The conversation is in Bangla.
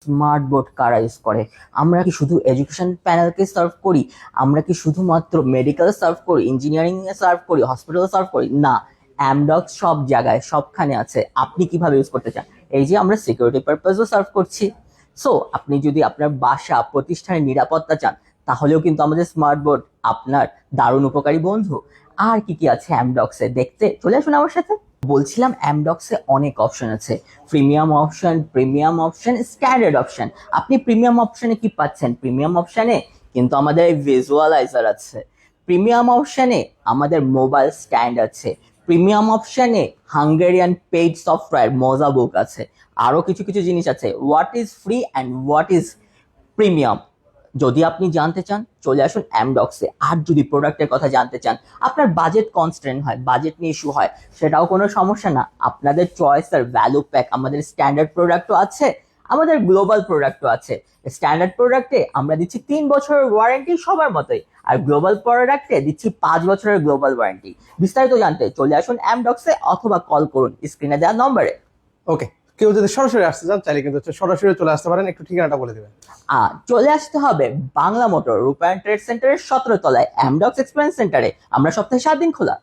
স্মার্ট বোর্ড কারা ইউজ করে? আমরা কি শুধু এডুকেশন প্যানেলকে সার্ভ করি? আমরা কি শুধুমাত্র মেডিকেল সার্ভ করি, ইঞ্জিনিয়ারিং এ সার্ভ করি, হসপিটাল সার্ভ করি? না, অ্যামডক্স সব জায়গায় সবখানে আছে। আপনি কিভাবে ইউজ করতে চান? এই যে আমরা সিকিউরিটি পারপাসও সার্ভ করছি। সো আপনি যদি আপনার বাসা প্রতিষ্ঠানের নিরাপত্তা চান, তাহলেও কিন্তু আমাদের স্মার্ট বোর্ড আপনার দারুণ উপকারী বন্ধু। আর কি কি আছে অ্যামডক্সে দেখতে? চলে আসুন আমার সাথে। বলছিলাম অ্যামডক্সে অনেক অপশন আছে, প্রিমিয়াম অপশন, স্ট্যান্ডার্ড অপশন। আপনি প্রিমিয়াম অপশনে কি পাচ্ছেন? প্রিমিয়াম অপশনে কিন্তু আমাদের ভিজুয়ালাইজার আছে। প্রিমিয়াম অপশনে আমাদের মোবাইল স্ট্যান্ড আছে। প্রিমিয়াম অপশনে হাঙ্গেরিয়ান পেইড সফটওয়্যার মোজা বুক আছে। আরো কিছু কিছু জিনিস আছে। What is free and what is premium, যদি আপনি জানতে চান চলে আসুন অ্যামডক্সে। আর যদি প্রোডাক্টের কথা জানতে চান, আপনার বাজেট কনস্ট্রেন্ট হয়, বাজেট নিয়ে ইস্যু হয়, সেটাও কোনো সমস্যা না। আপনাদের চয়েস আর ভ্যালু প্যাক, আমাদের স্ট্যান্ডার্ড প্রোডাক্টও আছে, আমাদের গ্লোবাল প্রোডাক্টও আছে। স্ট্যান্ডার্ড প্রোডাক্টে আমরা দিচ্ছি 3 বছরের ওয়ারেন্টি সবার মতোই, আর গ্লোবাল প্রোডাক্টে দিচ্ছি 5 বছরের গ্লোবাল ওয়ারেন্টি। বিস্তারিত জানতে চলে আসুন অ্যামডক্সে অথবা কল করুন স্ক্রিনে দেওয়া নম্বরে। ওকে, কেউ যদি সরাসরি আসতে চান চাইলে কিন্তু সরাসরি চলে আসতে পারেন। একটু ঠিকানাটা বলে দেবেন। চলে আসতে হবে বাংলা মোটর রূপায়ণ ট্রেড সেন্টারের 17 তলায় অ্যামডক্স এক্সপিরিয়েন্স সেন্টারে। আমরা সপ্তাহে 7 দিন খোলা।